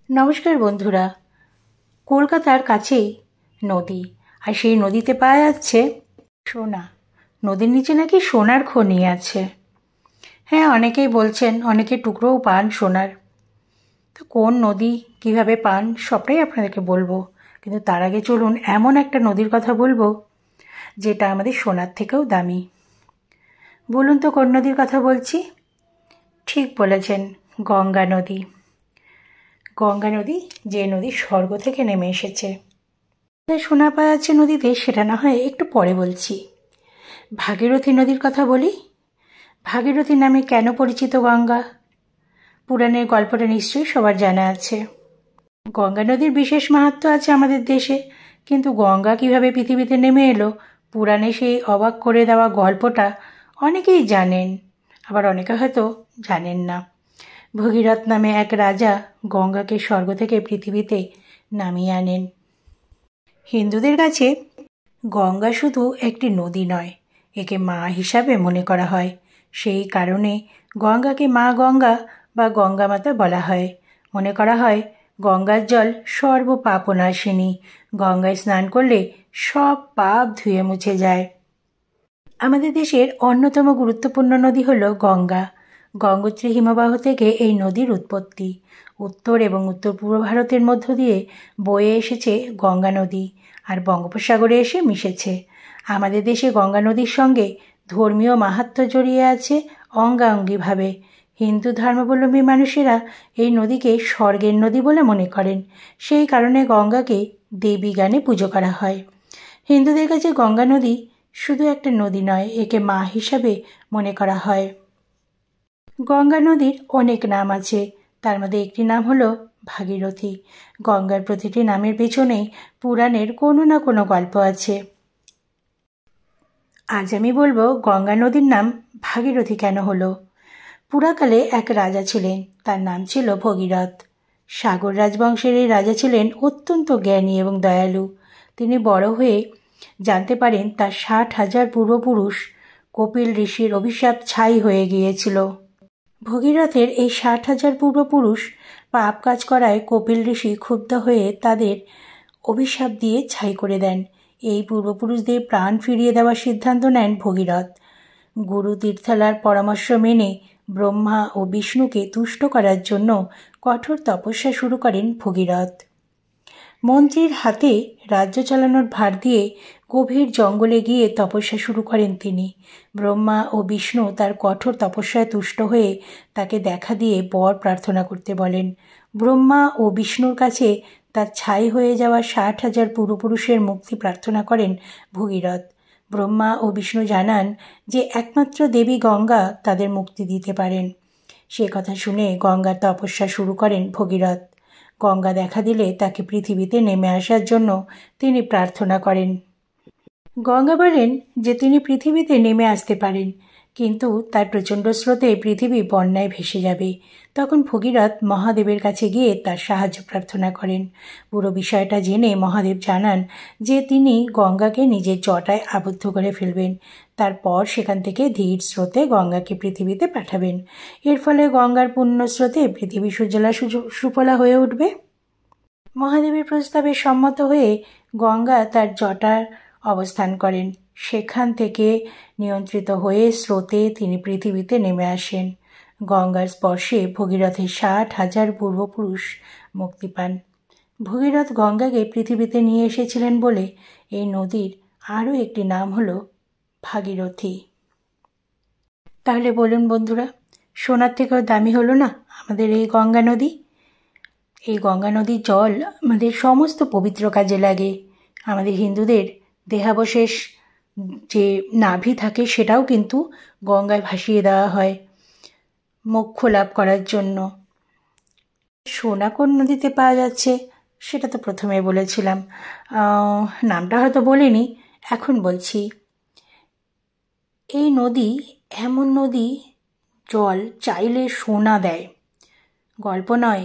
নমস্কার বন্ধুরা। কলকাতার কাছেই নদী, আর সেই নদীতে পাওয়া যাচ্ছে সোনা। নদীর নিচে নাকি সোনার খনি আছে। হ্যাঁ, অনেকেই বলছেন অনেকে টুকরোও পান সোনার। তো কোন নদী, কিভাবে পান, সবটাই আপনাদেরকে বলবো। কিন্তু তার আগে চলুন এমন একটা নদীর কথা বলবো যেটা আমাদের সোনার থেকেও দামি। বলুন তো কোন নদীর কথা বলছি? ঠিক বলেছেন, গঙ্গা নদী। গঙ্গা নদী, যে নদী স্বর্গ থেকে নেমে এসেছে। সোনা পাওয়া যাচ্ছে নদীতে, সেটা না হয় একটু পরে বলছি। ভাগীরথী নদীর কথা বলি। ভাগীরথী নামে কেন পরিচিত গঙ্গা? পুরাণের গল্পটা নিশ্চয়ই সবার জানা আছে। গঙ্গা নদীর বিশেষ মাহাত্ম্য আছে আমাদের দেশে, কিন্তু গঙ্গা কিভাবে পৃথিবীতে নেমে এলো, পুরাণে সেই অবাক করে দেওয়া গল্পটা অনেকেই জানেন, আবার অনেকে হয়তো জানেন না। ভগীরথ নামে এক রাজা গঙ্গাকে স্বর্গ থেকে পৃথিবীতে নামিয়ে আনেন। হিন্দুদের কাছে গঙ্গা শুধু একটি নদী নয়, একে মা হিসাবে মনে করা হয়। সেই কারণে গঙ্গাকে মা গঙ্গা বা গঙ্গা মাতা বলা হয়। মনে করা হয় গঙ্গার জল সর্ব পাপনাশিনী। গঙ্গায় স্নান করলে সব পাপ ধুয়ে মুছে যায়। আমাদের দেশের অন্যতম গুরুত্বপূর্ণ নদী হল গঙ্গা। গঙ্গোত্রী হিমবাহ থেকে এই নদীর উৎপত্তি। উত্তর এবং উত্তর পূর্ব ভারতের মধ্য দিয়ে বয়ে এসেছে গঙ্গা নদী, আর বঙ্গোপসাগরে এসে মিশেছে। আমাদের দেশে গঙ্গা নদীর সঙ্গে ধর্মীয় মাহাত্ম্য জড়িয়ে আছে অঙ্গাঙ্গিভাবে। হিন্দু ধর্মাবলম্বী মানুষেরা এই নদীকে স্বর্গের নদী বলে মনে করেন। সেই কারণে গঙ্গাকে দেবী গানে পুজো করা হয়। হিন্দুদের কাছে গঙ্গা নদী শুধু একটা নদী নয়, একে মা হিসাবে মনে করা হয়। গঙ্গা নদীর অনেক নাম আছে, তার মধ্যে একটি নাম হলো ভাগীরথী। গঙ্গার প্রতিটি নামের পেছনেই পুরাণের কোনো না কোনো গল্প আছে। আজ আমি বলবো গঙ্গা নদীর নাম ভাগীরথী কেন হলো। পুরাকালে এক রাজা ছিলেন, তার নাম ছিল ভগীরথ। সাগর রাজবংশের এই রাজা ছিলেন অত্যন্ত জ্ঞানী এবং দয়ালু। তিনি বড় হয়ে জানতে পারেন তার 60,000 পূর্বপুরুষ কপিল ঋষির অভিশাপ ছাই হয়ে গিয়েছিল। ভগীরথের এই 60,000 পূর্বপুরুষ পাপ কাজ করায় কপিল ঋষি ক্ষুব্ধ হয়ে তাদের অভিশাপ দিয়ে ছাই করে দেন। এই পূর্বপুরুষদের প্রাণ ফিরিয়ে দেওয়ার সিদ্ধান্ত নেন ভগীরথ। গুরু তীর্থলার পরামর্শ মেনে ব্রহ্মা ও বিষ্ণুকে তুষ্ট করার জন্য কঠোর তপস্যা শুরু করেন ভগীরথ। মন্ত্রীর হাতে রাজ্য চালানোর ভার দিয়ে গভীর জঙ্গলে গিয়ে তপস্যা শুরু করেন তিনি। ব্রহ্মা ও বিষ্ণু তার কঠোর তপস্যায় তুষ্ট হয়ে তাকে দেখা দিয়ে বর প্রার্থনা করতে বলেন। ব্রহ্মা ও বিষ্ণুর কাছে তার ছাই হয়ে যাওয়া 60,000 পূর্বপুরুষের মুক্তি প্রার্থনা করেন ভগীরথ। ব্রহ্মা ও বিষ্ণু জানান যে একমাত্র দেবী গঙ্গা তাদের মুক্তি দিতে পারেন। সে কথা শুনে গঙ্গার তপস্যা শুরু করেন ভগীরথ। গঙ্গা দেখা দিলে তাকে পৃথিবীতে নেমে আসার জন্য তিনি প্রার্থনা করেন। গঙ্গা বলেন যে তিনি পৃথিবীতে নেমে আসতে পারেন, কিন্তু তার প্রচণ্ড স্রোতে পৃথিবী বন্যায় ভেসে যাবে। তখন ভগীরথ মহাদেবের কাছে গিয়ে তার সাহায্য প্রার্থনা করেন। পুরো বিষয়টা জেনে মহাদেব জানান যে তিনি গঙ্গাকে নিজের জটায় আবদ্ধ করে ফেলবেন। তারপর সেখান থেকে ধীর স্রোতে গঙ্গাকে পৃথিবীতে পাঠাবেন। এর ফলে গঙ্গার পুণ্য স্রোতে পৃথিবী সুজলা সুফলা হয়ে উঠবে। মহাদেবের প্রস্তাবে সম্মত হয়ে গঙ্গা তার জটার অবস্থান করেন। সেখান থেকে নিয়ন্ত্রিত হয়ে স্রোতে তিনি পৃথিবীতে নেমে আসেন। গঙ্গার স্পর্শে ভগীরথের 60,000 পূর্বপুরুষ মুক্তি পান। ভগীরথ গঙ্গাকে পৃথিবীতে নিয়ে এসেছিলেন বলে এই নদীর আরও একটি নাম হলো ভাগীরথী। তাহলে বলুন বন্ধুরা, সোনার থেকেও দামি হলো না আমাদের এই গঙ্গা নদী? এই গঙ্গা নদীর জল আমাদের সমস্ত পবিত্র কাজে লাগে। আমাদের হিন্দুদের দেহাবশেষ যে নাভি থাকে সেটাও কিন্তু গঙ্গায় ভাসিয়ে দেওয়া হয় মোক্ষ লাভ করার জন্য। সোনা কোন নদীতে পাওয়া যাচ্ছে সেটা তো প্রথমে বলেছিলাম, নামটা হয়তো বলিনি, এখন বলছি। এই নদী এমন নদী, জল চাইলে সোনা দেয়, গল্প নয়।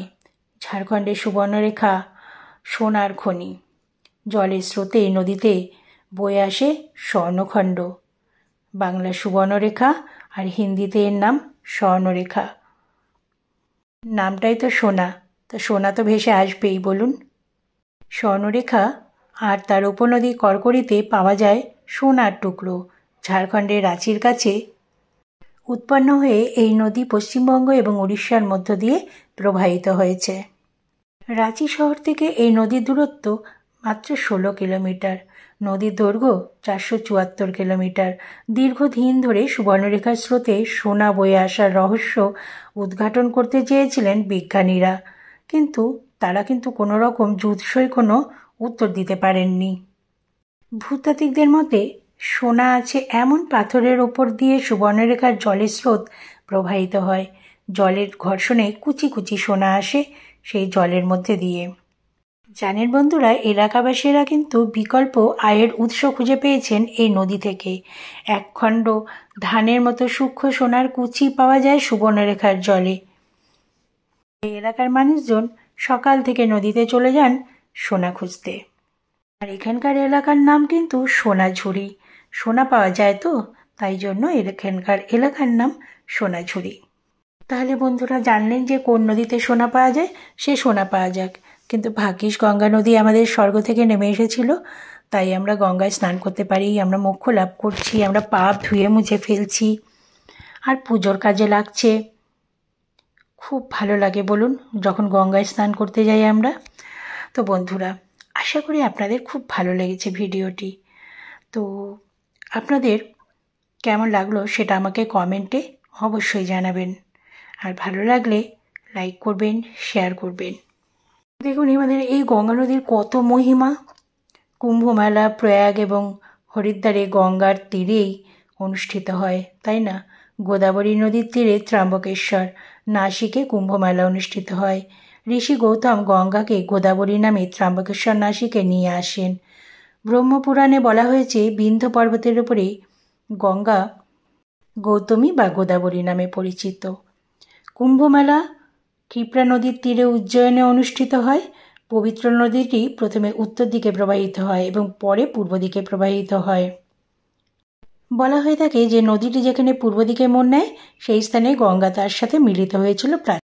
ঝাড়খণ্ডের সুবর্ণরেখা সোনার খনি। জলের স্রোতে নদীতে বয়ে আসে স্বর্ণখণ্ড। বাংলা সুবর্ণরেখা আর হিন্দিতে এর নাম স্বর্ণরেখা। নামটাই তো সোনা, তা সোনা তো ভেসে আসবেই বলুন। স্বর্ণরেখা আর তার উপনদী করকরিতে পাওয়া যায় সোনার টুকরো। ঝাড়খণ্ডের রাঁচির কাছে উৎপন্ন হয়ে এই নদী পশ্চিমবঙ্গ এবং উড়িষ্যার মধ্য দিয়ে প্রবাহিত হয়েছে। রাঁচি শহর থেকে এই নদীর দূরত্ব মাত্র 16 কিলোমিটার। নদীর দৈর্ঘ্য 474 কিলোমিটার। দীর্ঘদিন ধরে সুবর্ণরেখার স্রোতে সোনা বয়ে আসার রহস্য উদ্ঘাটন করতে চেয়েছিলেন বিজ্ঞানীরা, কিন্তু তারা কোনো রকম জুৎসই কোনো উত্তর দিতে পারেননি। ভূতাত্ত্বিকদের মতে সোনা আছে এমন পাথরের ওপর দিয়ে সুবর্ণরেখার জলের স্রোত প্রবাহিত হয়। জলের ঘর্ষণে কুচি কুচি সোনা আসে সেই জলের মধ্যে দিয়ে। জানেন বন্ধুরা, এলাকাবাসীরা কিন্তু বিকল্প আয়ের উৎস খুঁজে পেয়েছেন এই নদী থেকে। একখণ্ড ধানের মতো সূক্ষ্ম সোনার কুচি পাওয়া যায় সুবর্ণরেখার জলে। এই এলাকার মানুষজন সকাল থেকে নদীতে চলে যান সোনা খুঁজতে। আর এখানকার এলাকার নাম কিন্তু সোনাঝুরি। সোনা পাওয়া যায় তো, তাই জন্য এখানকার এলাকার নাম সোনাঝুরি। তাহলে বন্ধুরা জানলেন যে কোন নদীতে সোনা পাওয়া যায়, সে সোনা পাওয়া যাক। কিন্তু ভাগ্যিস গঙ্গা নদী আমাদের স্বর্গ থেকে নেমে এসেছিল, তাই আমরা গঙ্গায় স্নান করতে পারি, আমরা মোক্ষ লাভ করছি, আমরা পাপ ধুয়ে মুছে ফেলছি, আর পুজোর কাজে লাগছে। খুব ভালো লাগে বলুন যখন গঙ্গায় স্নান করতে যাই আমরা। তো বন্ধুরা, আশা করি আপনাদের খুব ভালো লেগেছে ভিডিওটি। তো আপনাদের কেমন লাগলো সেটা আমাকে কমেন্টে অবশ্যই জানাবেন। আর ভালো লাগলে লাইক করবেন, শেয়ার করবেন। দেখুন আমাদের এই গঙ্গা নদীর কত মহিমা। কুম্ভমেলা প্রয়াগ এবং হরিদ্বারে গঙ্গার তীরেই অনুষ্ঠিত হয়, তাই না? গোদাবরী নদীর তীরে ত্র্যম্বকেশ্বর, নাসিকে কুম্ভমেলা অনুষ্ঠিত হয়। ঋষি গৌতম গঙ্গাকে গোদাবরী নামে ত্র্যম্বকেশ্বর নাসিকে নিয়ে আসেন। ব্রহ্মপুরাণে বলা হয়েছে বিন্ধ্য পর্বতের উপরে গঙ্গা গৌতমী বা গোদাবরী নামে পরিচিত। কুম্ভমেলা ক্ষিপ্রা নদীর তীরে উজ্জয়িনে অনুষ্ঠিত হয়। পবিত্র নদীটি প্রথমে উত্তর দিকে প্রবাহিত হয় এবং পরে পূর্ব দিকে প্রবাহিত হয়। বলা হয়ে থাকে যে নদীটি যেখানে পূর্ব দিকে মোড় নেয় সেই স্থানে গঙ্গা তার সাথে মিলিত হয়েছিল